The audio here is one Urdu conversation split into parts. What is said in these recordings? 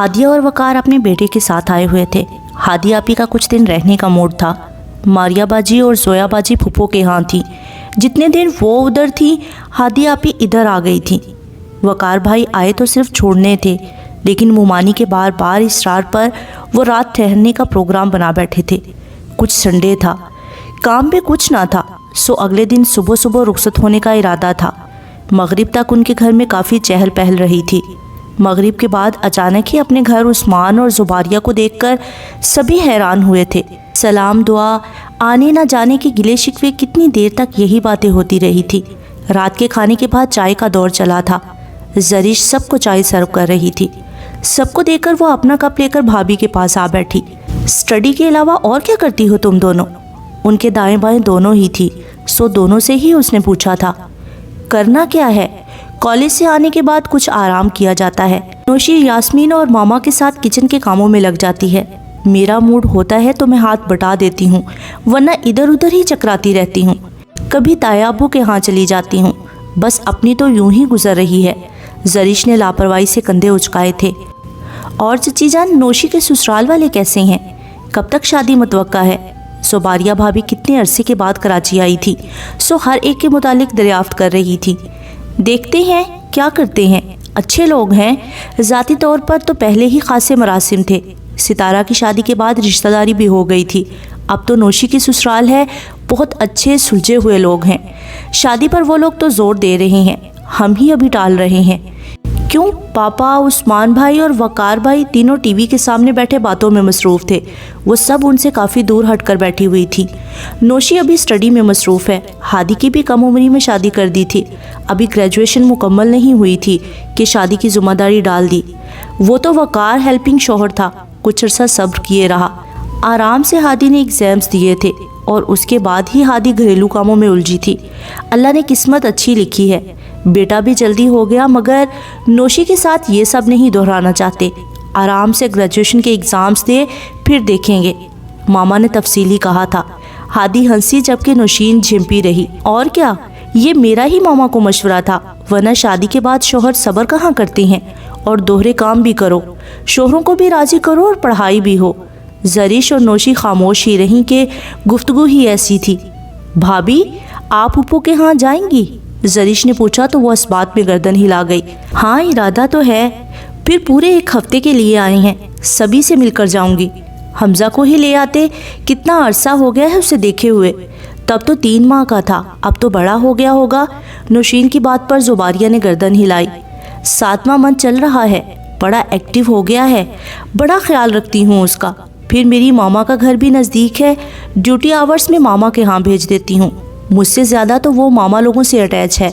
ہادیہ اور وقار اپنے بیٹے کے ساتھ آئے ہوئے تھے۔ ہادیہ آپی کا کچھ دن رہنے کا موڈ تھا۔ ماریا باجی اور زویا باجی پھپھو کے ہاں تھیں۔ جتنے دن وہ ادھر تھی ہادیہ آپی ادھر آ گئی تھی۔ وقار بھائی آئے تو صرف چھوڑنے تھے، لیکن مومانی کے بار بار اصرار پر وہ رات ٹھہرنے کا پروگرام بنا بیٹھے تھے۔ کچھ سنڈے تھا، کام بھی کچھ نہ تھا، سو اگلے دن صبح صبح رخصت ہونے کا ارادہ تھا۔ مغرب تک ان کے گھر میں کافی چہل پہل رہی تھی۔ مغرب کے بعد اچانک ہی اپنے گھر عثمان اور زباریہ کو دیکھ کر سبھی حیران ہوئے تھے۔ سلام دعا، آنے نہ جانے کے گلے شکوے، کتنی دیر تک یہی باتیں ہوتی رہی تھی۔ رات کے کھانے کے بعد چائے کا دور چلا تھا۔ زریش سب کو چائے سرو کر رہی تھی۔ سب کو دیکھ کر وہ اپنا کپ لے کر بھابھی کے پاس آ بیٹھی۔ اسٹڈی کے علاوہ اور کیا کرتی ہو تم دونوں؟ ان کے دائیں بائیں دونوں ہی تھی، سو دونوں سے ہی اس نے پوچھا تھا۔ کرنا کیا ہے، کالج سے آنے کے بعد کچھ آرام کیا جاتا ہے۔ نوشی یاسمین اور ماما کے ساتھ کچن کے کاموں میں لگ جاتی ہے۔ میرا موڈ ہوتا ہے تو میں ہاتھ بٹا دیتی ہوں، ورنہ ادھر ادھر ہی چکراتی رہتی ہوں۔ کبھی تایا ابو کے ہاں چلی جاتی ہوں۔ بس اپنی تو یوں ہی گزر رہی ہے۔ زریش نے لاپرواہی سے کندھے اچکائے تھے۔ اور چچی جان، نوشی کے سسرال والے کیسے ہیں؟ کب تک شادی متوقع ہے؟ زباریہ بھابھی کتنے عرصے کے بعد کراچی آئی تھی، سو ہر ایک کے متعلق دریافت کر رہی تھی۔ دیکھتے ہیں کیا کرتے ہیں، اچھے لوگ ہیں۔ ذاتی طور پر تو پہلے ہی خاصے مراسم تھے۔ ستارہ کی شادی کے بعد رشتہ داری بھی ہو گئی تھی۔ اب تو نوشی کی سسرال ہے، بہت اچھے سلجھے ہوئے لوگ ہیں۔ شادی پر وہ لوگ تو زور دے رہے ہیں، ہم ہی ابھی ٹال رہے ہیں۔ کیوں؟ پاپا، عثمان بھائی اور وقار بھائی تینوں ٹی وی کے سامنے بیٹھے باتوں میں مصروف تھے۔ وہ سب ان سے کافی دور ہٹ کر بیٹھی ہوئی تھی۔ نوشی ابھی اسٹڈی میں مصروف ہے۔ ہادی کی بھی کم عمری میں شادی کر دی تھی، ابھی گریجویشن مکمل نہیں ہوئی تھی کہ شادی کی ذمہ داری ڈال دی۔ وہ تو وقار ہیلپنگ شوہر تھا، کچھ عرصہ صبر کیے رہا۔ آرام سے ہادی نے ایگزامز دیے تھے اور اس کے بعد ہی ہادی گھریلو کاموں میں الجھی تھی۔ اللہ نے قسمت اچھی لکھی ہے، بیٹا بھی جلدی ہو گیا، مگر نوشی کے ساتھ یہ سب نہیں دہرانا چاہتے۔ آرام سے گریجویشن کے ایگزامز دے، پھر دیکھیں گے، ماما نے تفصیلی کہا تھا۔ ہادی ہنسی جبکہ نوشین جھمپی رہی۔ اور کیا، یہ میرا ہی ماما کو مشورہ تھا، ورنہ شادی کے بعد شوہر صبر کہاں کرتے ہیں، اور دوہرے کام بھی کرو، شوہروں کو بھی راضی کرو اور پڑھائی بھی ہو۔ زریش اور نوشی خاموش ہی رہیں کہ گفتگو ہی ایسی تھی۔ بھابھی، آپ پھپھو کے ہاں جائیں گی؟ زریش نے پوچھا تو وہ اس بات میں گردن ہلا گئی۔ ہاں، ارادہ تو ہے، پھر پورے 1 ہفتے کے لیے آئے ہیں، سبھی سے مل کر جاؤں گی۔ حمزہ کو ہی لے آتے، کتنا عرصہ ہو گیا ہے اسے دیکھے ہوئے، تب تو 3 ماہ کا تھا، اب تو بڑا ہو گیا ہوگا۔ نوشین کی بات پر زباریہ نے گردن ہلائی۔ 7واں منتھ چل رہا ہے، بڑا ایکٹیو ہو گیا ہے، بڑا خیال رکھتی ہوں اس کا۔ پھر میری ماما کا گھر بھی نزدیک ہے، ڈیوٹی آورز میں ماما کے ہاں بھیج دیتی ہوں۔ مجھ سے زیادہ تو وہ ماما لوگوں سے اٹیچ ہے،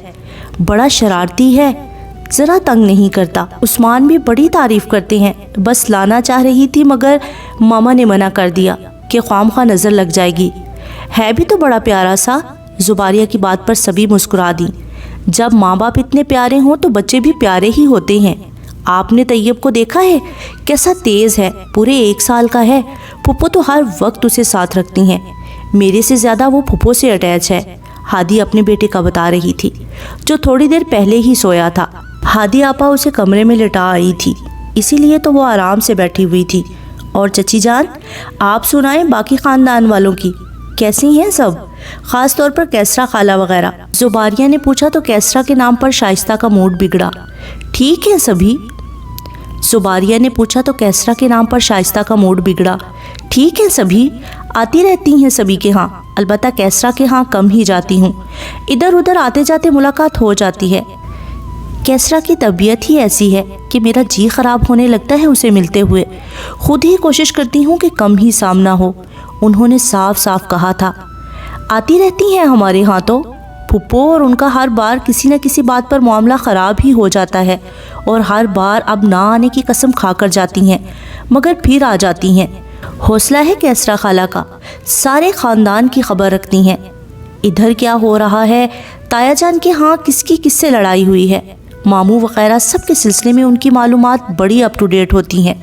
بڑا شرارتی ہے، ذرا تنگ نہیں کرتا۔ عثمان بھی بڑی تعریف کرتے ہیں، بس لانا چاہ رہی تھی مگر ماما نے منع کر دیا کہ خواہ نظر لگ جائے گی۔ ہے بھی تو بڑا پیارا سا۔ زباریہ کی بات پر سبھی مسکرا دیں۔ جب ماں باپ اتنے پیارے ہوں تو بچے بھی پیارے ہی ہوتے ہیں۔ آپ نے طیب کو دیکھا ہے، کیسا تیز ہے، پورے 1 سال کا ہے۔ پھپھو تو ہر وقت اسے ساتھ رکھتی ہیں، میرے سے زیادہ وہ پھپھو سے اٹیچ ہے۔ ہادی اپنے بیٹے کا بتا رہی تھی، جو تھوڑی دیر پہلے ہی سویا تھا۔ ہادی آپا اسے کمرے میں لٹا آئی تھی، اسی لیے تو وہ آرام سے بیٹھی ہوئی تھی۔ اور چچی جان، آپ سنائیں باقی خاندان والوں کی، کیسی ہیں سب، خاص طور پر کیسرا خالہ وغیرہ؟ زباریہ نے پوچھا تو کیسرا کے نام پر شائستہ کا موڈ بگڑا۔ ٹھیک ہے سبھی؟ زباریہ نے پوچھا تو کیسرا کے نام پر شائستہ کا موڈ بگڑا۔ ٹھیک ہے سبھی، آتی رہتی ہیں سبھی کے ہاں، البتہ کیسرا کے ہاں کم ہی جاتی ہوں، ادھر ادھر آتے جاتے ملاقات ہو جاتی ہے۔ کیسرا کی طبیعت ہی ایسی ہے کہ میرا جی خراب ہونے لگتا ہے اسے ملتے ہوئے، خود ہی کوشش کرتی ہوں کہ کم ہی سامنا ہو۔ انہوں نے صاف صاف کہا تھا۔ آتی رہتی ہیں ہمارے ہاں تو، پھپھو اور ان کا ہر بار کسی نہ کسی بات پر معاملہ خراب ہی ہو جاتا ہے، اور ہر بار اب نہ آنے کی قسم کھا کر جاتی ہیں، مگر پھر آ جاتی ہیں۔ حوصلہ ہے کیسرا خالہ کا، سارے خاندان کی خبر رکھتی ہیں۔ ادھر کیا ہو رہا ہے، تایا جان کے ہاں کس کی کس سے لڑائی ہوئی ہے، ماموں وغیرہ سب کے سلسلے میں ان کی معلومات بڑی اپ ٹو ڈیٹ ہوتی ہیں۔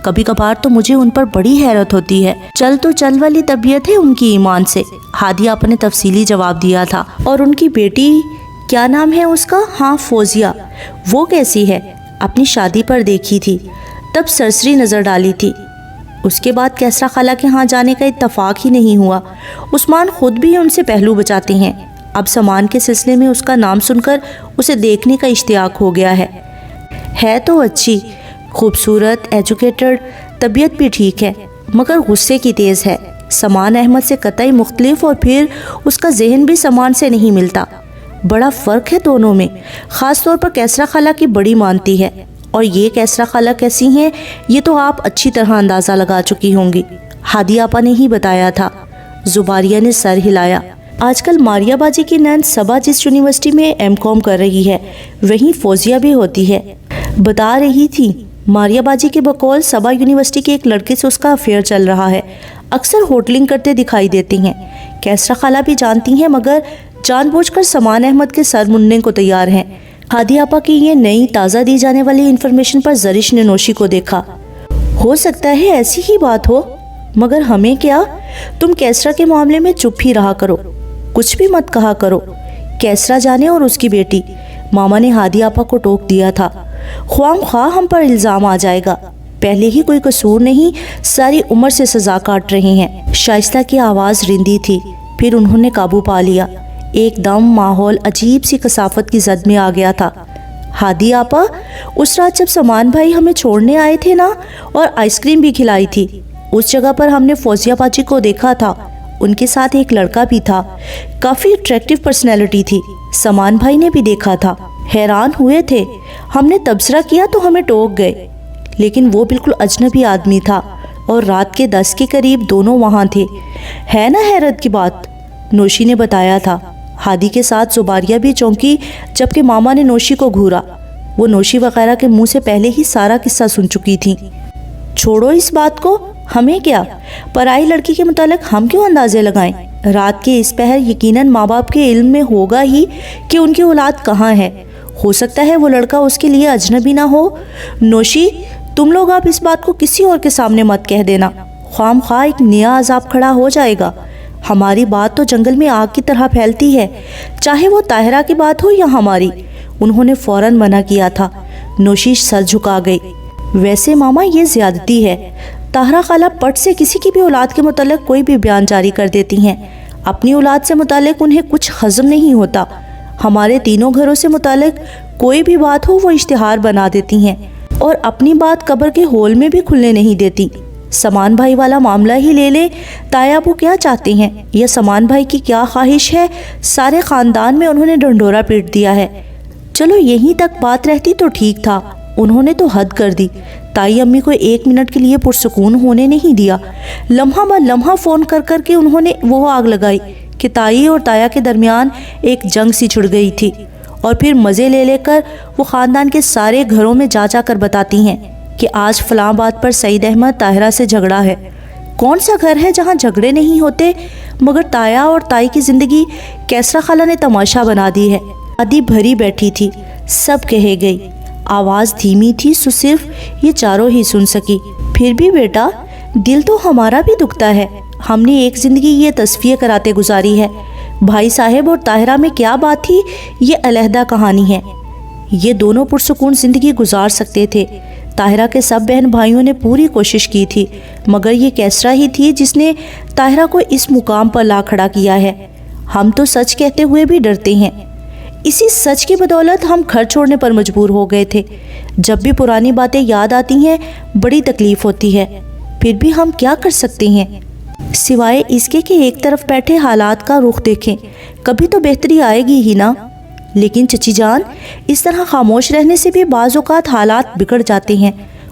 کبھی کبھار تو مجھے ان پر بڑی حیرت ہوتی ہے۔ چل تو چل والی طبیعت ہے ان کی ایمان سے، ہادیہ اپنے تفصیلی جواب دیا تھا۔ اور ان کی بیٹی کیا نام ہے اس کا؟ ہاں، فوزیہ، وہ کیسی ہے؟ اپنی شادی پر دیکھی تھی، تب سرسری نظر ڈالی تھی۔ اس کے بعد کیسرا خالہ کے ہاں جانے کا اتفاق ہی نہیں ہوا۔ عثمان خود بھی ان سے پہلو بچاتے ہیں۔ اب سامان کے سلسلے میں اس کا نام سن کر اسے دیکھنے کا اشتیاق ہو گیا ہے تو اچھی، خوبصورت، ایجوکیٹڈ، طبیعت بھی ٹھیک ہے، مگر غصے کی تیز ہے۔ سامان احمد سے قطعی مختلف، اور پھر اس کا ذہن بھی سامان سے نہیں ملتا۔ بڑا فرق ہے دونوں میں، خاص طور پر کیسرا خالہ کی بڑی مانتی ہے، اور یہ کیسرا خالہ کیسی ہیں یہ تو آپ اچھی طرح اندازہ لگا چکی ہوں گی۔ ہادی آپا نے ہی بتایا تھا۔ زباریہ نے سر ہلایا۔ آج کل ماریہ باجی کی نند صبا جس یونیورسٹی میں M.Com کر رہی ہے وہیں فوزیہ بھی ہوتی ہے، بتا رہی تھی۔ ماریہ باجی کے بقول صبا یونیورسٹی کے ایک لڑکے سے اس کا افیئر چل رہا ہے، اکثر ہوٹلنگ کرتے دکھائی دیتی ہیں۔ کیسرا خالہ بھی جانتی ہیں، مگر جان بوجھ کر سامان احمد کے سر مننے کو تیار ہیں۔ ہادی آپا کی یہ نئی تازہ دی جانے والی انفارمیشن پر زرش نے نوشی کو دیکھا۔ ہو سکتا ہے ایسی ہی بات ہو، مگر ہمیں کیا؟ تم کیسرا کے معاملے میں چپ ہی رہا کرو، کچھ بھی مت کہا کرو۔ کیسرا جانے اور اس کی بیٹی، ماما نے ہادی آپا کو ٹوک دیا تھا۔ خواہ مخواہ ہم پر الزام آ جائے گا، پہلے ہی کوئی قصور نہیں، ساری عمر سے سزا کاٹ رہے ہیں۔ شائستہ کی آواز رندی تھی، پھر انہوں نے قابو پا لیا۔ ایک دم ماحول عجیب سی کثافت کی زد میں آ گیا تھا۔ ہادی آپا، اس رات جب سامان بھائی ہمیں چھوڑنے آئے تھے نا، اور آئس کریم بھی کھلائی تھی، اس جگہ پر ہم نے فوزیہ باجی کو دیکھا تھا۔ ان کے ساتھ ایک لڑکا بھی تھا، کافی اٹریکٹیو پرسنالٹی تھی۔ سامان بھائی نے بھی دیکھا تھا، حیران ہوئے تھے۔ ہم نے تبصرہ کیا تو ہمیں ٹوک گئے، لیکن وہ بالکل اجنبی آدمی تھا، اور رات کے 10 کے قریب دونوں وہاں تھے۔ ہے نا حیرت کی بات؟ نوشی نے بتایا تھا۔ ہادی کے ساتھ زباریہ بھی چونکی، جبکہ ماما نے نوشی کو گھورا۔ وہ نوشی وغیرہ کے منہ سے پہلے ہی سارا قصہ سن چکی تھی۔ چھوڑو اس بات کو، ہمیں کیا؟ پرائی لڑکی کے متعلق ہم کیوں اندازے لگائیں؟ رات کے اس پہر یقیناً ماں باپ کے علم میں ہوگا ہی کہ ان کی اولاد کہاں ہے۔ ہو سکتا ہے وہ لڑکا اس کے لیے اجنبی نہ ہو۔ نوشی، تم لوگ آپ اس بات کو کسی اور کے سامنے مت کہہ دینا، خواہ مخواہ ایک نیا عذاب کھڑا ہو جائے گا۔ ہماری بات تو جنگل میں آگ کی طرح پھیلتی ہے، چاہے وہ طاہرہ کی بات ہو یا ہماری۔ انہوں نے فوراً منع کیا تھا۔ نوشی سر جھکا گئی۔ ویسے ماما یہ زیادتی ہے۔ طاہرہ خالہ پٹ سے کسی کی بھی اولاد کے متعلق کوئی بھی بیان جاری کر دیتی ہیں۔ اپنی اولاد سے متعلق انہیں کچھ ہضم نہیں ہوتا۔ ہمارے تینوں گھروں سے متعلق کوئی بھی بات ہو وہ اشتہار بنا دیتی ہیں، اور اپنی بات قبر کے ہول میں بھی کھلنے نہیں دیتی۔ سامان بھائی والا معاملہ ہی لے لیں، تایا ابو کیا چاہتے ہیں یا سامان بھائی کی کیا خواہش ہے، سارے خاندان میں انہوں نے ڈھنڈورا پیٹ دیا ہے۔ چلو یہیں تک بات رہتی تو ٹھیک تھا، انہوں نے تو حد کر دی۔ تائی امی کو 1 منٹ کے لیے پرسکون ہونے نہیں دیا۔ لمحہ بہ لمحہ فون کر کر کے انہوں نے وہ آگ لگائی کہ تائی اور تایا کے درمیان ایک جنگ سی چھڑ گئی تھی، اور پھر مزے لے لے کر وہ خاندان کے سارے گھروں میں جا جا کر بتاتی ہیں کہ آج فلاں بات پر سعید احمد طاہرہ سے جھگڑا ہے۔ کون سا گھر ہے جہاں جھگڑے نہیں ہوتے؟ مگر تایا اور تائی کی زندگی کیسرا خالہ نے تماشا بنا دی ہے۔ آدھی بھری بیٹھی تھی، سب کہے گئی۔ آواز دھیمی تھی سو صرف یہ چاروں ہی سن سکی۔ پھر بھی بیٹا، دل تو ہمارا بھی دکھتا ہے۔ ہم نے ایک زندگی یہ تصفیہ کراتے گزاری ہے۔ بھائی صاحب اور طاہرہ میں کیا بات تھی یہ علیحدہ کہانی ہے۔ یہ دونوں پرسکون زندگی گزار سکتے تھے۔ طاہرہ کے سب بہن بھائیوں نے پوری کوشش کی تھی، مگر یہ کیسرا ہی تھی جس نے طاہرہ کو اس مقام پر لا کھڑا کیا ہے۔ ہم تو سچ کہتے ہوئے بھی ڈرتے ہیں۔ اسی سچ کی بدولت ہم گھر چھوڑنے پر مجبور ہو گئے تھے۔ جب بھی پرانی باتیں یاد آتی ہیں بڑی تکلیف ہوتی ہے، پھر بھی ہم کیا کر سکتے ہیں سوائے اس کے کہ ایک طرف بیٹھے حالات کا رخ دیکھیں۔ کبھی تو بہتری آئے گی ہی نا۔ لیکن چچی جان، اس طرح خاموش رہنے سے بھی بعض اوقات حالات بگڑ جاتے ہیں۔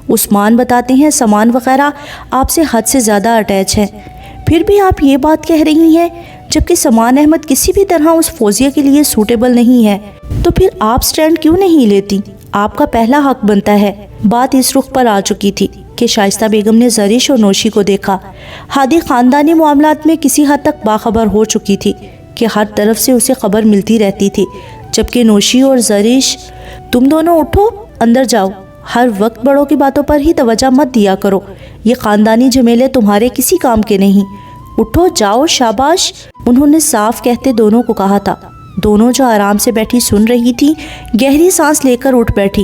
عثمان بتاتے ہیں سامان وغیرہ آپ سے حد سے زیادہ اٹیچ ہے، پھر بھی آپ یہ بات کہہ رہی ہیں، جبکہ سامان احمد کسی بھی طرح اس فوزیہ کے لیے سوٹیبل نہیں ہے، تو پھر آپ سٹینڈ کیوں نہیں لیتی؟ آپ کا پہلا حق بنتا ہے۔ بات اس رخ پر آ چکی تھی کہ شائستہ بیگم نے زرش اور نوشی کو دیکھا۔ ہادی خاندانی معاملات میں کسی حد تک باخبر ہو چکی تھی کہ ہر طرف سے اسے خبر ملتی رہتی تھی، جبکہ نوشی اور زرش، تم دونوں اٹھو، اندر جاؤ، ہر وقت بڑوں کی باتوں پر ہی توجہ مت دیا کرو، یہ خاندانی جھمیلے تمہارے کسی کام کے نہیں، اٹھو جاؤ، شاباش۔ انہوں نے صاف کہتے دونوں کو کہا تھا۔ دونوں جو آرام سے بیٹھی سن رہی تھی، گہری سانس لے کر اٹھ بیٹھی۔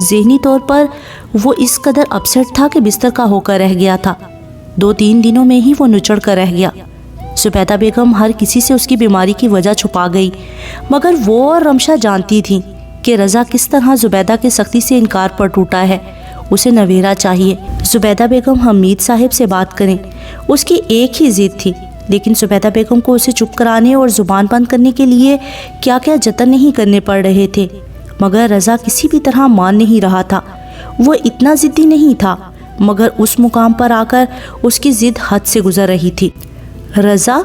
ذہنی طور پر وہ اس قدر اپسیٹ تھا کہ بستر کا ہو کر رہ گیا تھا۔ 2-3 دنوں میں ہی وہ نچڑ کر رہ گیا۔ زبیدہ بیگم ہر کسی سے اس کی بیماری کی وجہ چھپا گئی، مگر وہ اور رمشا جانتی تھیں کہ رضا کس طرح زبیدہ کی سختی سے انکار پر ٹوٹا ہے۔ اسے نویرا چاہیے۔ زبیدہ بیگم حمید صاحب سے بات کریں، اس کی ایک ہی ضد تھی، لیکن زبیدہ بیگم کو اسے چپ کرانے اور زبان بند کرنے کے لیے کیا کیا جتن نہیں کرنے پڑ رہے تھے، مگر رضا کسی بھی طرح مان نہیں رہا تھا۔ وہ اتنا ضدی نہیں تھا، مگر اس مقام پر آ کر اس کی ضد حد سے گزر رہی تھی۔ رضا،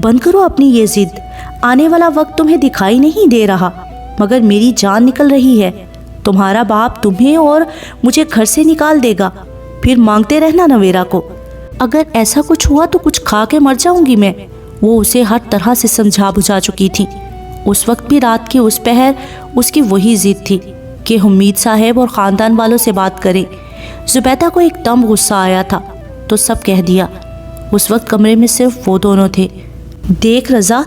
بند کرو اپنی یہ ضد، آنے والا وقت تمہیں دکھائی نہیں دے رہا، مگر میری جان نکل رہی ہے۔ تمہارا باپ تمہیں اور مجھے گھر سے نکال دے گا، پھر مانگتے رہنا نویرا کو۔ اگر ایسا کچھ ہوا تو کچھ کھا کے مر جاؤں گی میں۔ وہ اسے ہر طرح سے سمجھا بجھا چکی تھی۔ اس وقت بھی رات کے اس پہر اس کی وہی ضد تھی کہ حمید صاحب اور خاندان والوں سے بات کرے۔ زبیدہ کو ایک دم غصہ آیا تھا تو سب کہہ دیا۔ اس وقت کمرے میں صرف وہ دونوں تھے۔ دیکھ رضا،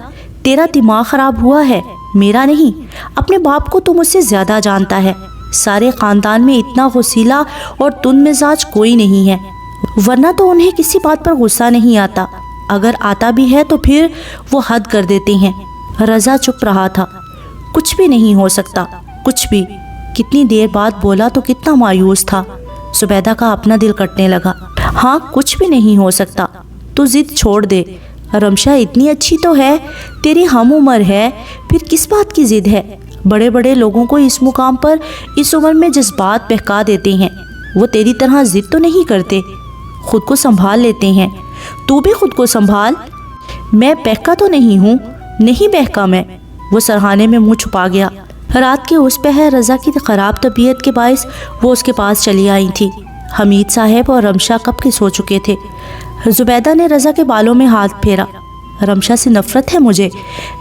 تیرا دماغ خراب ہوا ہے، میرا نہیں۔ اپنے باپ کو تو مجھ سے زیادہ جانتا ہے۔ سارے خاندان میں اتنا غصیلا اور تند مزاج کوئی نہیں ہے، ورنہ تو انہیں کسی بات پر غصہ نہیں آتا۔ اگر آتا بھی ہے تو پھر وہ حد کر دیتے ہیں۔ رضا چپ رہا تھا۔ کچھ بھی نہیں ہو سکتا، کچھ بھی۔ کتنی دیر بعد بولا تو کتنا مایوس تھا۔ زبیدہ کا اپنا دل کٹنے لگا۔ ہاں، کچھ بھی نہیں ہو سکتا، تو ضد چھوڑ دے۔ رمشا اتنی اچھی تو ہے، تیری ہم عمر ہے، پھر کس بات کی ضد ہے؟ بڑے بڑے لوگوں کو اس مقام پر اس عمر میں جذبات بہکا دیتے ہیں۔ وہ تیری طرح ضد تو نہیں کرتے، خود کو سنبھال لیتے ہیں۔ تو بھی خود کو سنبھال۔ میں بہکا تو نہیں ہوں، نہیں بہکا میں۔ وہ سرہانے میں منہ چھپا گیا۔ رات کے اس پہر رضا کی خراب طبیعت کے باعث وہ اس کے پاس چلی آئی تھی۔ حمید صاحب اور رمشا کب کے سو چکے تھے۔ زبیدہ نے رضا کے بالوں میں ہاتھ پھیرا۔ رمشا سے نفرت ہے مجھے،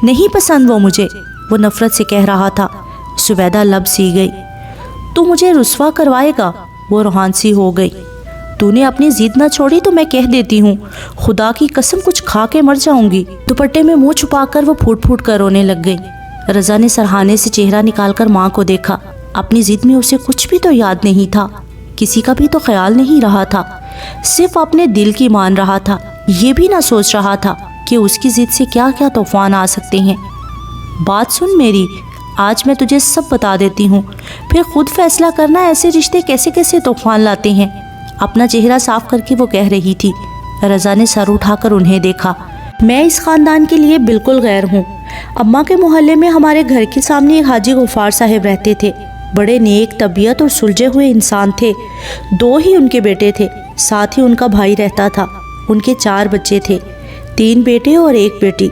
نہیں پسند وہ مجھے، وہ نفرت سے کہہ رہا تھا۔ زبیدہ لب سی گئی۔ تو مجھے رسوا کروائے گا؟ وہ روحان سی ہو گئی۔ تو نے اپنی ضد نہ چھوڑی تو میں کہہ دیتی ہوں، خدا کی قسم کچھ کھا کے مر جاؤں گی۔ دوپٹے میں منہ چھپا کر وہ پھوٹ پھوٹ کر رونے لگ گئی۔ رضا نے سرہانے سے چہرہ نکال کر ماں کو دیکھا۔ اپنی ضد میں اسے کچھ بھی تو یاد نہیں تھا، کسی کا بھی تو خیال نہیں رہا تھا، صرف اپنے دل کی مان رہا تھا۔ یہ بھی نہ سوچ رہا تھا کہ اس کی ضد سے کیا کیا طوفان آ سکتے ہیں۔ بات سن میری، آج میں تجھے سب بتا دیتی ہوں، پھر خود فیصلہ کرنا ایسے رشتے کیسے کیسے طوفان لاتے ہیں۔ اپنا چہرہ صاف کر کے وہ کہہ رہی تھی۔ رضا نے سر اٹھا کر انہیں دیکھا۔ میں اس خاندان کے لیے بالکل غیر ہوں۔ اماں کے محلے میں ہمارے گھر کے سامنے ایک حاجی غفار صاحب رہتے تھے، بڑے نیک طبیعت اور سلجھے ہوئے انسان تھے۔ 2 ہی ان کے بیٹے تھے، ساتھ ہی ان کا بھائی رہتا تھا۔ ان کے 4 بچے تھے، 3 بیٹے اور 1 بیٹی۔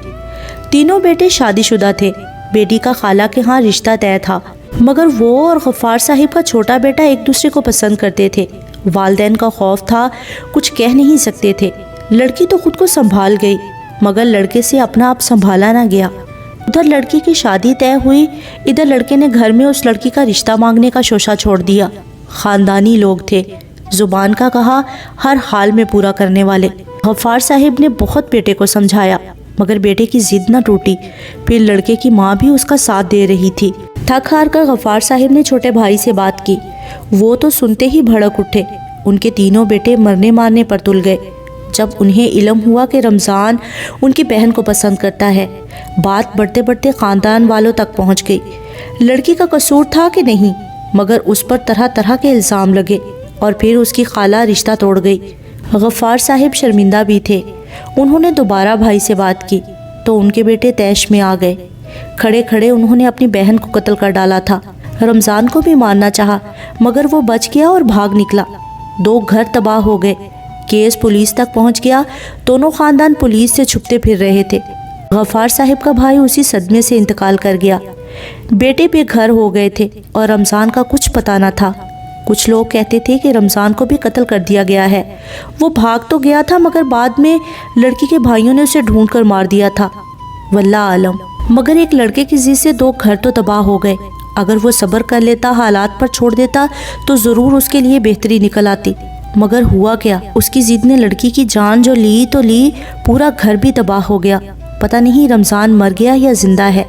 تینوں بیٹے شادی شدہ تھے۔ بیٹی کا خالہ کے ہاں رشتہ طے تھا، مگر وہ اور غفار صاحب کا چھوٹا بیٹا ایک دوسرے کو پسند کرتے تھے۔ والدین کا خوف تھا، کچھ کہہ نہیں سکتے تھے۔ لڑکی تو خود کو سنبھال گئی، مگر لڑکے سے اپنا آپ سنبھالا نہ گیا۔ ادھر لڑکی کی شادی طے ہوئی، ادھر لڑکے نے گھر میں اس لڑکی کا رشتہ مانگنے کا شوشہ چھوڑ دیا۔ خاندانی لوگ تھے، زبان کا کہا ہر حال میں پورا کرنے والے۔ غفار صاحب نے بہت بیٹے کو سمجھایا، مگر بیٹے کی ضد نہ ٹوٹی۔ پھر لڑکے کی ماں بھی اس کا ساتھ دے رہی تھی۔ تھک ہار کر غفار صاحب نے چھوٹے بھائی سے بات کی۔ وہ تو سنتے ہی بھڑک اٹھے۔ ان کے تینوں بیٹے مرنے مارنے پر تل گئے۔ جب انہیں علم ہوا کہ رمضان ان کی بہن کو پسند کرتا ہے، بات بڑھتے بڑھتے خاندان والوں تک پہنچ گئی۔ لڑکی کا قصور تھا کہ نہیں، مگر اس پر طرح طرح کے الزام لگے، اور پھر اس کی خالہ رشتہ توڑ گئی۔ غفار صاحب شرمندہ بھی تھے۔ انہوں نے دوبارہ بھائی سے بات کی تو ان کے بیٹے طیش میں آ گئے۔ کھڑے کھڑے انہوں نے اپنی بہن کو قتل کر ڈالا تھا۔ رمضان کو بھی مارنا چاہا، مگر وہ بچ گیا اور بھاگ نکلا۔ 2 گھر تباہ ہو گئے۔ کیس پولیس تک پہنچ گیا۔ دونوں خاندان پولیس سے چھپتے پھر رہے تھے۔ غفار صاحب کا بھائی اسی صدمے سے انتقال کر گیا۔ بیٹے بے گھر ہو گئے تھے اور رمضان کا کچھ پتہ نہ تھا۔ کچھ لوگ کہتے تھے کہ رمضان کو بھی قتل کر دیا گیا ہے۔ وہ بھاگ تو گیا تھا، مگر بعد میں لڑکی کے بھائیوں نے اسے ڈھونڈ کر مار دیا تھا۔ واللہ عالم۔ مگر ایک لڑکے کی ضد سے 2 گھر تو تباہ ہو گئے۔ اگر وہ صبر کر لیتا، حالات پر چھوڑ دیتا، تو ضرور اس کے لیے بہتری نکل آتی۔ مگر ہوا کیا؟ اس کی ضد نے لڑکی کی جان جو لی تو لی، پورا گھر بھی تباہ ہو گیا۔ پتہ نہیں رمضان مر گیا یا زندہ ہے۔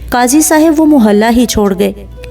قاضی صاحب وہ محلہ ہی چھوڑ گئے۔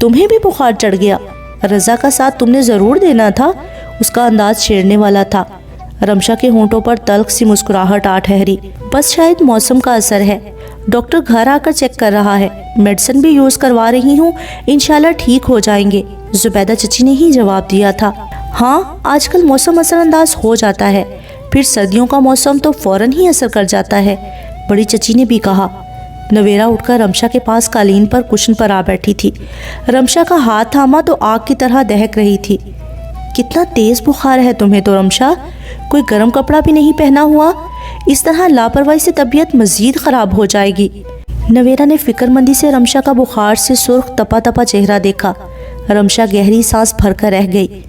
تمہیں بھی بخار چڑھ گیا؟ رضا کا ساتھ تم نے ضرور دینا تھا۔ اس کا انداز چھیڑنے والا تھا۔ رمشا کے ہونٹوں پر تلخ سی مسکراہٹ آ ٹھہری۔ بس شاید موسم کا اثر ہے، ڈاکٹر گھر آ کر چیک کر رہا ہے، میڈیسن بھی یوز کروا رہی ہوں، انشاءاللہ ٹھیک ہو جائیں گے۔ زبیدہ چچی نے ہی جواب دیا تھا۔ ہاں آج کل موسم اثر انداز ہو جاتا ہے، پھر سردیوں کا موسم تو فوراً ہی اثر کر جاتا ہے، بڑی چچی نے بھی کہا۔ نویرا اٹھ کر رمشا کے پاس قالین پر کشن پر آ بیٹھی تھی۔ رمشا کا ہاتھ تھاما تو آگ کی طرح دہک رہی تھی۔ کتنا تیز بخار ہے تمہیں تو رمشا، کوئی گرم کپڑا بھی نہیں پہنا ہوا؟ اس طرح لاپرواہی سے طبیعت مزید خراب ہو جائے گی۔ نویرا نے فکر مندی سے رمشا کا بخار سے سرخ تپا تپا چہرہ دیکھا۔ رمشا گہری سانس بھر کر رہ گئی۔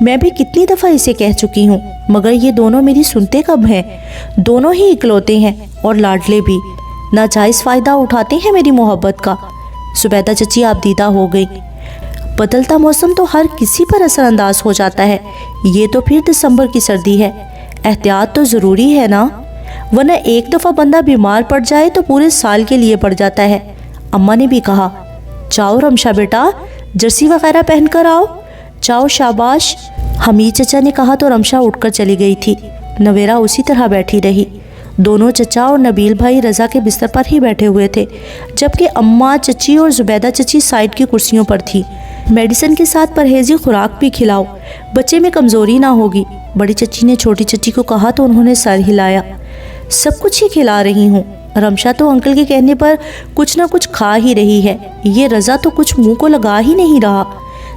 میں بھی کتنی دفعہ اسے کہہ چکی ہوں، مگر یہ دونوں میری سنتے کب ہیں؟ دونوں ہی اکلوتے ہیں اور لاڈلے بھی، ناجائز فائدہ اٹھاتے ہیں میری محبت کا۔ زبیدہ چچی آپ دیدہ ہو گئی۔ بدلتا موسم تو ہر کسی پر اثر انداز ہو جاتا ہے، یہ تو پھر دسمبر کی سردی ہے، احتیاط تو ضروری ہے نا، ورنہ ایک دفعہ بندہ بیمار پڑ جائے تو پورے سال کے لیے پڑ جاتا ہے۔ اماں نے بھی کہا، جاؤ رمشا بیٹا، جرسی وغیرہ پہن کر آؤ، جاؤ شاباش۔ حمید چچا نے کہا تو رمشا اٹھ کر چلی گئی تھی۔ نویرا اسی طرح بیٹھی رہی۔ دونوں چچا اور نبیل بھائی رضا کے بستر پر ہی بیٹھے ہوئے تھے، جبکہ اماں چچی اور زبیدہ چچی سائڈ کی کرسیوں پر تھی۔ میڈیسن کے ساتھ پرہیزی خوراک بھی کھلاؤ، بچے میں کمزوری نہ ہوگی، بڑی چچی نے چھوٹی چچی کو کہا تو انہوں نے سر ہلایا۔ سب کچھ ہی کھلا رہی ہوں، رمشا تو انکل کے کہنے پر کچھ نہ کچھ کھا ہی رہی ہے، یہ رضا تو کچھ منہ کو لگا ہی نہیں رہا۔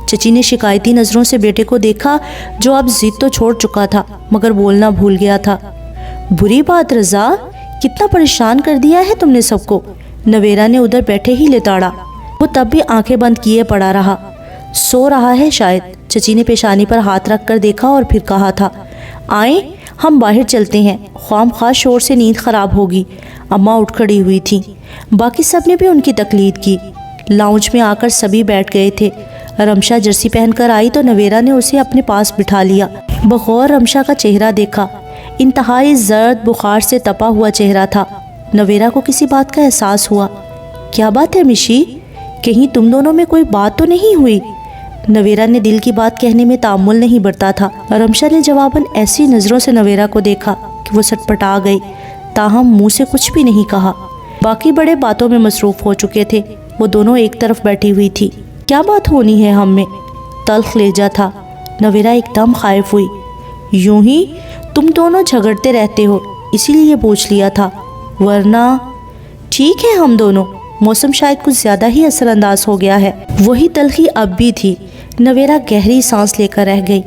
چچی نے شکایتی نظروں سے بیٹے کو دیکھا جو اب ضد تو چھوڑ چکا تھا مگر بولنا بھول گیا تھا۔ بری بات رضا، کتنا پریشان کر دیا ہے تم نے سب کو۔ نویرا نے ادھر بیٹھے ہی لتاڑا۔ وہ تب بھی آنکھیں بند کیے پڑا رہا۔ سو رہا ہے شاید۔ چچی نے پیشانی پر ہاتھ رکھ کر دیکھا اور پھر کہا تھا، آئیں ہم باہر چلتے ہیں، خواہ خواہ شور سے نیند خراب ہوگی۔ اماں اٹھ کھڑی ہوئی تھی، باقی سب نے بھی ان کی تقلید کی۔ لاؤنج میں آ کر سبھی بیٹھ گئے تھے۔ رمشا جرسی پہن کر آئی تو نویرا نے اسے اپنے پاس بٹھا لیا۔ بغور رمشا کا چہرہ دیکھا، انتہائی زرد بخار سے تپا ہوا چہرہ تھا۔ نویرا کو کسی بات کا احساس ہوا۔ کیا بات ہے مشی، کہیں تم دونوں میں کوئی بات تو نہیں ہوئی؟ نویرا نے دل کی بات کہنے میں تامل نہیں برتا تھا۔ رمشا نے جواباً ایسی نظروں سے نویرا کو دیکھا کہ وہ سٹپٹا گئی، تاہم منہ سے کچھ بھی نہیں کہا۔ باقی بڑے باتوں میں مصروف ہو چکے تھے، وہ دونوں ایک طرف بیٹھی ہوئی تھی۔ کیا بات ہونی ہے ہم میں؟ تلخ لہجہ تھا۔ نویرا ایک دم خائف ہوئی۔ یوں ہی تم دونوں جھگڑتے رہتے ہو اسی لیے پوچھ لیا تھا، ورنہ ٹھیک ہے ہم دونوں۔ موسم شاید کچھ زیادہ ہی اثر انداز ہو گیا ہے۔ وہی تلخی اب بھی تھی۔ نویرا گہری سانس لے کر رہ گئی،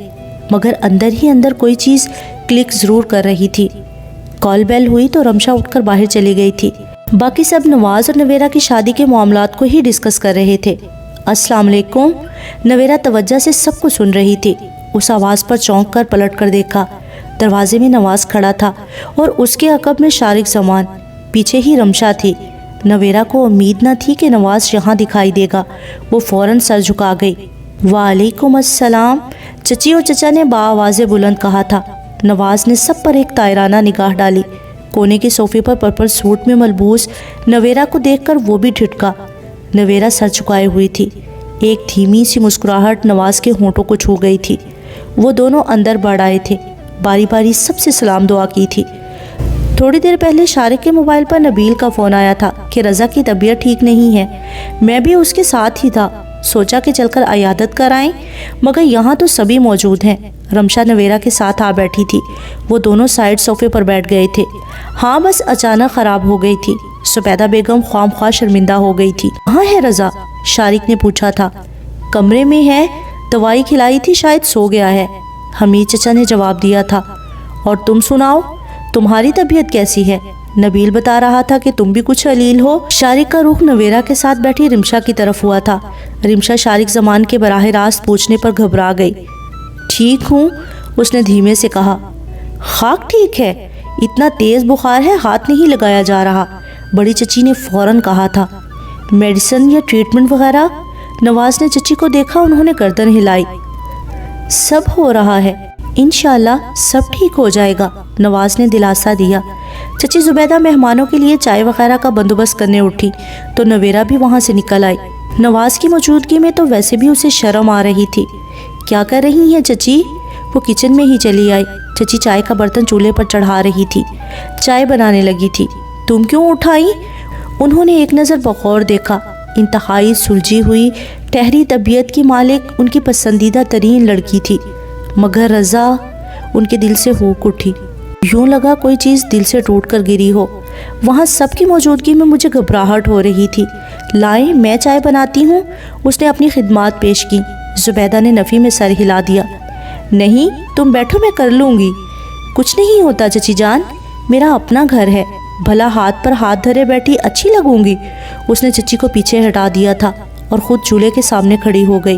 مگر اندر ہی اندر کوئی چیز کلک ضرور کر رہی تھی۔ کال بیل ہوئی تو رمشا اٹھ کر باہر چلی گئی تھی۔ باقی سب نواز اور نویرا کی شادی کے معاملات کو ہی ڈسکس کر رہے تھے۔ السلام علیکم۔ نویرا توجہ سے سب کو سن رہی تھی۔ اس آواز پر چونک کر پلٹ کر دیکھا، دروازے میں نواز کھڑا تھا اور اس کے عقب میں شارق زمان، پیچھے ہی رمشا تھی۔ نویرا کو امید نہ تھی کہ نواز یہاں دکھائی دے گا، وہ فوراً سر جھکا گئی۔ وعلیکم السلام، چچی اور چچا نے بآواز بلند کہا تھا۔ نواز نے سب پر ایک طائرانہ نگاہ ڈالی۔ کونے کے صوفے پر پرپل سوٹ میں ملبوس نویرا کو دیکھ کر وہ بھی ٹھٹکا۔ نویرا سر جھکائے ہوئی تھی۔ ایک دھیمی سی مسکراہٹ نواز کے ہونٹوں کو چھو گئی تھی۔ وہ دونوں اندر بڑھ آئے تھے، باری باری سب سے سلام دعا کی تھی۔ تھوڑی دیر پہلے شارق کے موبائل پر نبیل کا فون آیا تھا کہ رضا کی طبیعت ٹھیک نہیں ہے۔ میں بھی اس کے ساتھ ہی تھا، سوچا کہ چل کر عیادت کرائیں، مگر یہاں تو سبھی موجود ہیں۔ رمشا نویرا کے ساتھ آ بیٹھی تھی۔ وہ دونوں سائڈ صوفے پر بیٹھ گئے تھے۔ ہاں بس اچانک خراب ہو گئی تھی۔ زبیدہ بیگم خواہ خواہ شرمندہ ہو گئی تھی۔ کہاں ہے رضا؟ شارق نے پوچھا تھا۔ کمرے میں ہے، دوائی کھلائی تھی، شاید سو گیا ہے، حمید چچا نے جواب دیا تھا۔ اور تم سناؤ، تمہاری طبیعت کیسی ہے؟ نبیل بتا رہا تھا کہ تم بھی کچھ علیل ہو۔ شارق کا رخ نویرا کے ساتھ بیٹھی رمشا کی طرف ہوا تھا۔ رمشا شارق زمان کے براہ راست پوچھنے پر گھبرا گئی۔ ٹھیک ہوں، اس نے دھیمے سے کہا۔ خاک ٹھیک ہے، اتنا تیز بخار ہے ہاتھ نہیں لگایا جا رہا، بڑی چچی نے فوراً کہا تھا۔ میڈیسن یا ٹریٹمنٹ وغیرہ؟ نواز نے چچی کو دیکھا، انہوں نے گردن ہلائی۔ سب ہو رہا ہے، انشاءاللہ سب ٹھیک ہو جائے گا، نواز نے دلاسا دیا۔ چچی زبیدہ مہمانوں کے لیے چائے وغیرہ کا بندوبست کرنے اٹھی تو نویرا بھی وہاں سے نکل آئی۔ نواز کی موجودگی میں تو ویسے بھی اسے شرم آ رہی تھی۔ کیا کر رہی ہیں چچی؟ وہ کچن میں ہی چلی آئی۔ چچی چائے کا برتن چولہے پر چڑھا رہی تھی، چائے بنانے لگی تھی۔ تم کیوں اٹھائی؟ انہوں نے ایک نظر بغور دیکھا۔ انتہائی سلجھی ہوئی ٹہری طبیعت کی مالک ان کی پسندیدہ ترین لڑکی تھی، مگر رضا ان کے دل سے ہوک اٹھی۔ یوں لگا کوئی چیز دل سے ٹوٹ کر گری ہو۔ وہاں سب کی موجودگی میں مجھے گھبراہٹ ہو رہی تھی۔ لائیں میں چائے بناتی ہوں، اس نے اپنی خدمات پیش کی۔ زبیدہ نے نفی میں سر ہلا دیا۔ نہیں تم بیٹھو، میں کر لوں گی۔ کچھ نہیں ہوتا چچی جان، میرا اپنا گھر ہے، بھلا ہاتھ پر ہاتھ دھرے بیٹھی اچھی لگوں گی؟ اس نے چچی کو پیچھے ہٹا دیا تھا اور خود چولہے کے سامنے کھڑی ہو گئی۔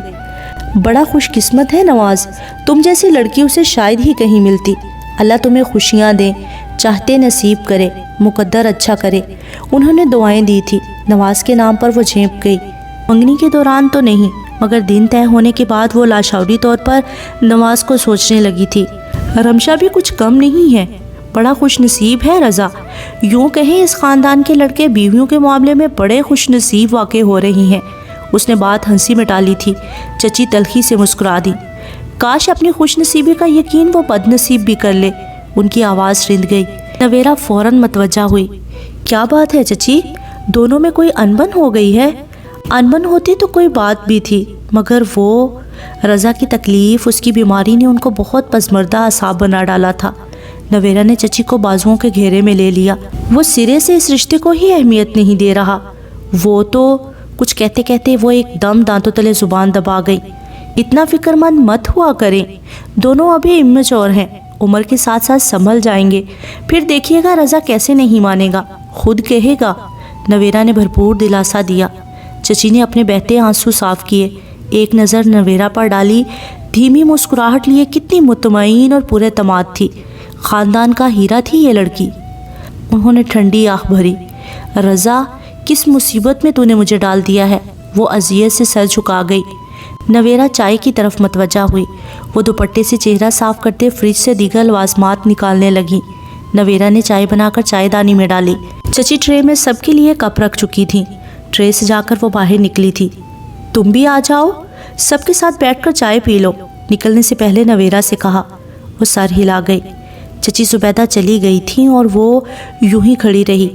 بڑا خوش قسمت ہے نواز، تم جیسی لڑکی اسے شاید ہی کہیں ملتی۔ اللہ تمہیں خوشیاں دے، چاہتے نصیب کرے، مقدر اچھا کرے۔ انہوں نے دعائیں دی تھی۔ نواز کے نام پر وہ جھینپ گئی۔ منگنی کے دوران تو نہیں، مگر دن طے ہونے کے بعد وہ لاشعوری طور پر نواز کو سوچنے لگی تھی، رمشا بھی کچھ کم نہیں ہے، بڑا خوش نصیب ہے رضا۔ یوں کہیں اس خاندان کے لڑکے بیویوں کے معاملے میں بڑے خوش نصیب واقع ہو رہی ہیں۔ اس نے بات ہنسی میں ٹالی تھی۔ چچی تلخی سے مسکرا دی۔ کاش اپنی خوش نصیبی کا یقین وہ بد نصیب بھی کر لے۔ ان کی آواز رند گئی۔ نویرا فوراً متوجہ ہوئی۔ کیا بات ہے چچی؟ دونوں میں کوئی انبن ہو گئی ہے؟ انبن ہوتی تو کوئی بات بھی تھی، مگر وہ رضا کی تکلیف، اس کی بیماری نے ان کو بہت پسماندہ اعصاب بنا ڈالا تھا۔ نویرا نے چچی کو بازوؤں کے گھیرے میں لے لیا۔ وہ سرے سے اس رشتے کو ہی اہمیت نہیں دے رہا۔ وہ تو کچھ کہتے کہتے وہ ایک دم دانتوں تلے زبان دبا گئی۔ اتنا فکر مند مت ہوا کریں، دونوں ابھی امیچور ہیں، عمر کے ساتھ ساتھ سنبھل جائیں گے، پھر دیکھیے گا رضا کیسے نہیں مانے گا، خود کہے گا۔ نویرا نے بھرپور دلاسا دیا۔ چچی نے اپنے بہتے آنسو صاف کیے، ایک نظر نویرا پر ڈالی، دھیمی مسکراہٹ لیے کتنی مطمئن اور پورے اعتماد تھی۔ خاندان کا ہیرا تھی یہ لڑکی۔ انہوں نے ٹھنڈی آنکھ بھری۔ رضا کس مصیبت میں تو نے مجھے ڈال دیا ہے؟ وہ اذیت سے سر جھکا گئی۔ نویرا چائے کی طرف متوجہ ہوئی۔ وہ دوپٹے سے چہرہ صاف کرتے فریج سے دیگر لوازمات نکالنے لگی۔ نویرا نے چائے بنا کر چائے دانی میں ڈالی۔ چچی ٹرے میں سب کے لیے کپ رکھ چکی تھی۔ ٹرے سے جا کر وہ باہر نکلی تھی۔ تم بھی آ جاؤ، سب کے ساتھ بیٹھ کر چائے پی لو، نکلنے سے پہلے نویرا سے کہا۔ وہ سر ہلا گئی۔ چچی زبیدہ چلی گئی تھیں اور وہ یوں ہی کھڑی رہی۔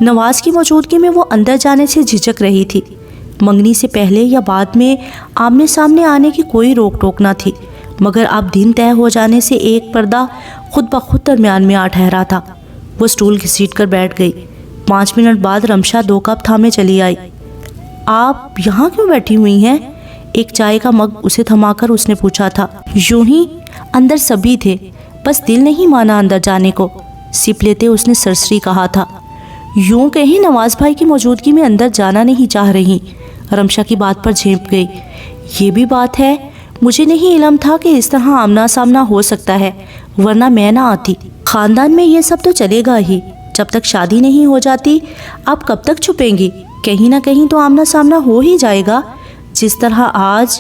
نواز کی موجودگی میں وہ اندر جانے سے جھجک رہی تھی۔ منگنی سے پہلے یا بعد میں آمنے سامنے آنے کی کوئی روک ٹوک نہ تھی، مگر اب دن طے ہو جانے سے ایک پردہ خود بخود درمیان میں آ ٹھہرا تھا۔ وہ سٹول گھسیٹ کر بیٹھ گئی۔ 5 منٹ بعد رمشا 2 کپ تھامے چلی آئی۔ آپ یہاں کیوں بیٹھی ہوئی ہیں؟ ایک چائے کا مگ اسے تھما کر اس نے پوچھا تھا۔ یوں ہی، اندر سبھی تھے، بس دل نہیں مانا اندر جانے کو، سپ لیتے اس نے سرسری کہا تھا۔ یوں کہیں نواز بھائی کی موجودگی میں اندر جانا نہیں چاہ رہی۔ رمشا کی بات پر جھینپ گئی۔ یہ بھی بات ہے، مجھے نہیں علم تھا کہ اس طرح آمنا سامنا ہو سکتا ہے، ورنہ میں نہ آتی۔ خاندان میں یہ سب تو چلے گا ہی، جب تک شادی نہیں ہو جاتی آپ کب تک چھپیں گی؟ کہیں نہ کہیں تو آمنا سامنا ہو ہی جائے گا۔ جس طرح آج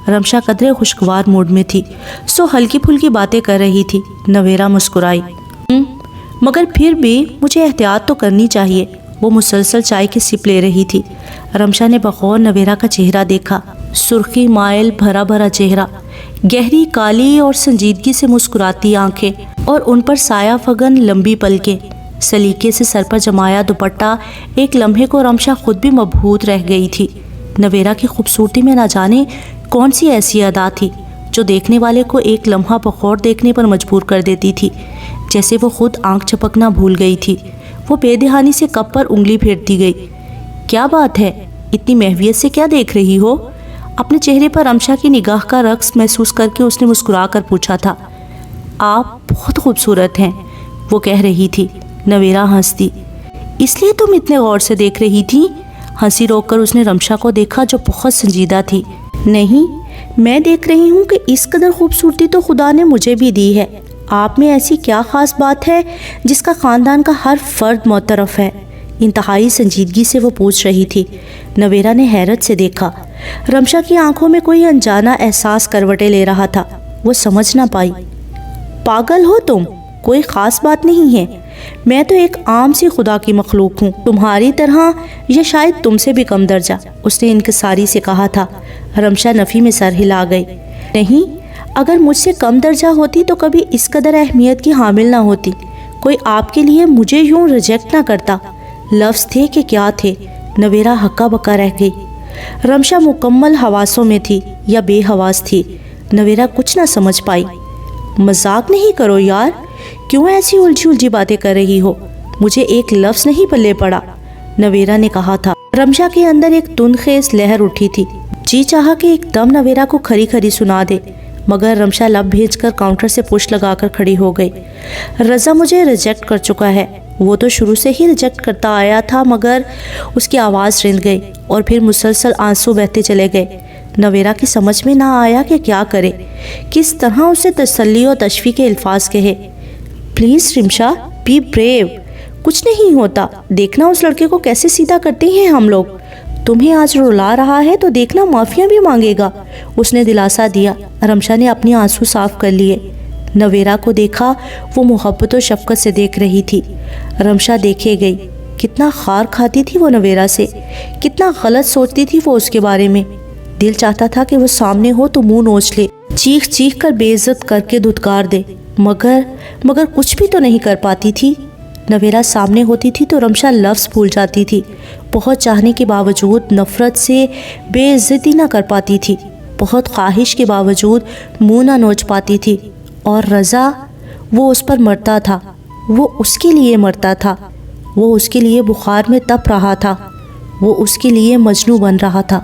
رمشا قدرے خوشگوار موڈ میں تھی، سو ہلکی پھلکی باتیں کر رہی تھی۔ نویرا مسکرائی۔ مگر پھر بھی مجھے احتیاط تو کرنی چاہیے۔ وہ مسلسل چائے کی سپ لے رہی تھی۔ رمشا نے بغور نویرا کا چہرہ دیکھا، سرخی مائل بھرا بھرا چہرہ، گہری کالی اور سنجیدگی سے مسکراتی آنکھیں، اور ان پر سایہ فگن لمبی پلکیں، سلیقے سے سر پر جمایا دوپٹہ۔ ایک لمحے کو رمشا خود بھی مبہوت رہ گئی تھی۔ نویرا کی خوبصورتی میں نہ جانے کون سی ایسی ادا تھی جو دیکھنے والے کو ایک لمحہ بغور دیکھنے پر مجبور کر دیتی تھی، جیسے وہ خود آنکھ جھپکنا بھول گئی تھی۔ وہ بے دہانی سے کپ پر انگلی پھیرتی گئی۔ کیا بات ہے، اتنی محویت سے کیا دیکھ رہی ہو؟ اپنے چہرے پر رمشا کی نگاہ کا رقص محسوس کر کے اس نے مسکرا کر پوچھا تھا۔ آپ بہت خوبصورت ہیں، وہ کہہ رہی تھی۔ نویرا ہنس دی۔ اس لیے تم اتنے غور سے دیکھ رہی تھی؟ ہنسی روک کر اس نے رمشا کو دیکھا جو بہت سنجیدہ تھی۔ نہیں، میں دیکھ رہی ہوں کہ اس قدر خوبصورتی تو خدا نے مجھے بھی دی ہے۔ آپ میں ایسی کیا خاص بات ہے جس کا خاندان کا ہر فرد معترف ہے؟ انتہائی سنجیدگی سے وہ پوچھ رہی تھی۔ نویرا نے حیرت سے دیکھا۔ رمشا کی آنکھوں میں کوئی انجانا احساس کروٹیں لے رہا تھا۔ وہ سمجھ نہ پائی۔ پاگل ہو تم، کوئی خاص بات نہیں ہے، میں تو ایک عام سی خدا کی مخلوق ہوں، تمہاری طرح یا شاید تم سے بھی کم درجہ، اس نے انکساری سے کہا تھا۔ رمشا نفی میں سر ہلا گئی۔ نہیں، اگر مجھ سے کم درجہ ہوتی تو کبھی اس قدر اہمیت کی حامل نہ ہوتی، کوئی آپ کے لیے مجھے یوں ریجیکٹ نہ کرتا۔ لفظ تھے کہ کیا تھے، نویرا ہکا بکا رہ گئی۔ رمشا مکمل حواسوں میں تھی یا بے حواس تھی، نویرا کچھ نہ سمجھ پائی۔ مذاق نہیں کرو یار، کیوں ایسی الجھی الجھی باتیں کر رہی ہو؟ مجھے ایک لفظ نہیں پلے پڑا، نویرا نے کہا تھا۔ رمشا کے اندر ایک تند خیز لہر اٹھی تھی، جی چاہا کہ ایک دم نویرا کو کھری کھری سنا دے، مگر رمشا لب بھیج کر کاؤنٹر سے پش لگا کر کھڑی ہو گئی۔ رضا مجھے ریجیکٹ کر چکا ہے، وہ تو شروع سے ہی ریجیکٹ کرتا آیا تھا، مگر اس کی آواز رند گئی اور پھر مسلسل آنسو بہتے چلے گئے۔ نویرا کی سمجھ میں نہ آیا کہ کیا کرے، کس طرح اسے تسلی اور تشفیق کے الفاظ کہے۔ پلیز رمشا، بی بریو، کچھ نہیں ہوتا، دیکھنا اس لڑکے کو کیسے سیدھا کرتے ہیں ہم لوگ۔ تمہیں آج رلا رہا ہے تو دیکھنا معافیاں بھی مانگے گا، اس نے دلاسا دیا۔ رمشا نے اپنی آنسو صاف کر لیے۔ نویرا کو دیکھا، وہ محبت و شفقت سے دیکھ رہی تھی۔ رمشا دیکھے گئی، کتنا خار کھاتی تھی وہ نویرا سے، کتنا غلط سوچتی تھی وہ اس کے بارے میں۔ دل چاہتا تھا کہ وہ سامنے ہو تو منہ نوچ لے، چیخ چیخ کر بے عزت کر کے دھتکار دے، مگر کچھ بھی تو نہیں کر پاتی تھی۔ نویرا سامنے ہوتی تھی تو رمشا لفظ بھول جاتی تھی، بہت چاہنے کے باوجود نفرت سے بے عزتی نہ کر پاتی تھی، بہت خواہش کے باوجود منہ نہ نوچ پاتی تھی۔ اور رضا، وہ اس پر مرتا تھا، وہ اس کے لیے مرتا تھا، وہ اس کے لیے بخار میں تپ رہا تھا، وہ اس کے لیے مجنوں بن رہا تھا۔